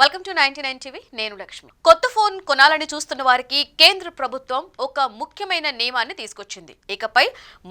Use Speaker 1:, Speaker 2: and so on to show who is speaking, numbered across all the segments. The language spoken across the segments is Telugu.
Speaker 1: వెల్కమ్ టు 99 టీవీ నేను లక్ష్మి. కొత్త ఫోన్ కొనాలని చూస్తున్న వారికి కేంద్ర ప్రభుత్వం ఒక ముఖ్యమైన నియమాన్ని తీసుకొచ్చింది. ఇకపై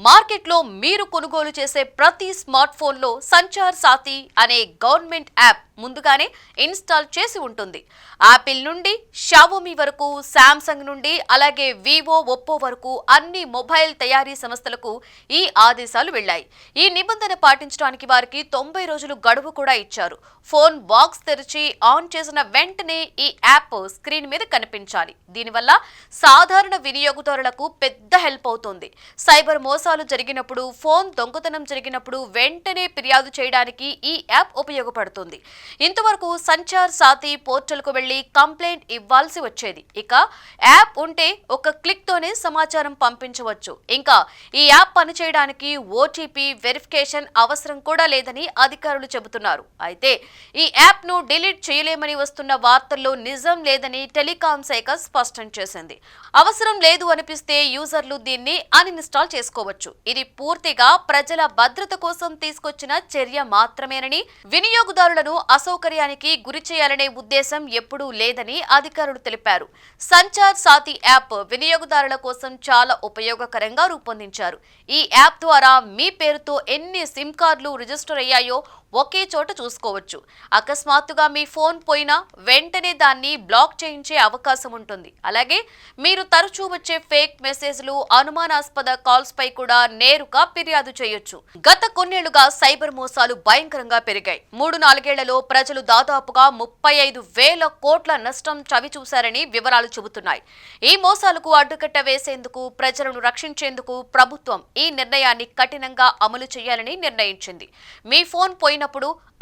Speaker 1: మార్కెట్లో మీరు కొనుగోలు చేసే ప్రతి స్మార్ట్ ఫోన్లో సంచార్ సాథీ అనే గవర్నమెంట్ యాప్ ముందుగానే ఇన్స్టాల్ చేసి ఉంటుంది. యాపిల్ నుండి షావోమి వరకు, శాంసంగ్ నుండి అలాగే వివో, ఒప్పో వరకు అన్ని మొబైల్ తయారీ సంస్థలకు ఈ ఆదేశాలు వెళ్లాయి. ఈ నిబంధన పాటించడానికి వారికి 90 రోజులు గడువు కూడా ఇచ్చారు. ఫోన్ బాక్స్ తెరిచి ఆన్ చేసిన వెంటనే ఈ యాప్ స్క్రీన్ మీద కనిపించాలి. దీనివల్ల సాధారణ వినియోగదారులకు పెద్ద హెల్ప్ అవుతుంది. సైబర్ మోసాలు జరిగినప్పుడు, ఫోన్ దొంగతనం జరిగినప్పుడు వెంటనే ఫిర్యాదు చేయడానికి ఈ యాప్ ఉపయోగపడుతుంది. ఇంతవరకు సంచార్ సాథీ పోర్టల్ కు వెళ్లి కంప్లైంట్ ఇవ్వాల్సి వచ్చేది. ఇక యాప్ ఉంటే ఒక క్లిక్ తోనే సమాచారం పంపించవచ్చు. ఇంకా ఈ యాప్ పనిచేయడానికి ఓటీపీ వెరిఫికేషన్ అవసరం కూడా లేదని అధికారులు చెబుతున్నారు. అయితే ఈ యాప్ ను డిలీట్ చేయలేమని వస్తున్న వార్తల్లో నిజం లేదని టెలికాం శాఖ స్పష్టం చేసింది. అవసరం లేదు అనిపిస్తే యూజర్లు దీన్ని అన్ఇన్స్టాల్ చేసుకోవచ్చు. ఇది పూర్తిగా ప్రజల భద్రత కోసం తీసుకొచ్చిన చర్య మాత్రమేనని, వినియోగదారులను అసౌకర్యానికి గురి చేయాలనే ఉద్దేశం ఎప్పుడూ లేదని అధికారులు తెలిపారు. సంచార్ సాథీ యాప్ వినియోగదారుల కోసం చాలా ఉపయోగకరంగా రూపొందించారు. ఈ యాప్ ద్వారా మీ పేరుతో ఎన్ని సిమ్ కార్డులు రిజిస్టర్ అయ్యాయో ఒకే చోట చూసుకోవచ్చు. అకస్మాత్తుగా మీ ఫోన్ పోయినా వెంటనే దాన్ని బ్లాక్ చేయించే అవకాశం ఉంటుంది. అలాగే మీరు తరచూ వచ్చే ఫేక్ మెసేజ్లు, అనుమానాస్పద కాల్స్ పై కూడా నేరుగా ఫిర్యాదు చేయొచ్చు. గత కొన్నేళ్లుగా సైబర్ మోసాలు భయంకరంగా పెరిగాయి. 3-4 ప్రజలు దాదాపుగా 35,000 కోట్ల నష్టం చవిచూశారని వివరాలు చెబుతున్నాయి. ఈ మోసాలకు అడ్డుకట్ట వేసేందుకు, ప్రజలను రక్షించేందుకు ప్రభుత్వం ఈ నిర్ణయాన్ని కఠినంగా అమలు చేయాలని నిర్ణయించింది. మీ ఫోన్ పోయినప్పుడు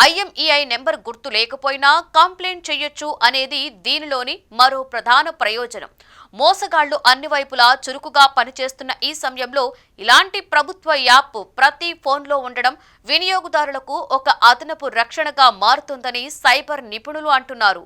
Speaker 1: IMEI నెంబర్ గుర్తు లేకపోయినా కంప్లైంట్ చేయొచ్చు అనేది దీనిలోని మరో ప్రధాన ప్రయోజనం. మోసగాళ్లు అన్ని వైపులా చురుకుగా పనిచేస్తున్న ఈ సమయంలో ఇలాంటి ప్రభుత్వ యాప్ ప్రతి ఫోన్లో ఉండడం వినియోగదారులకు ఒక అదనపు రక్షణగా మారుతుందని సైబర్ నిపుణులు అంటున్నారు.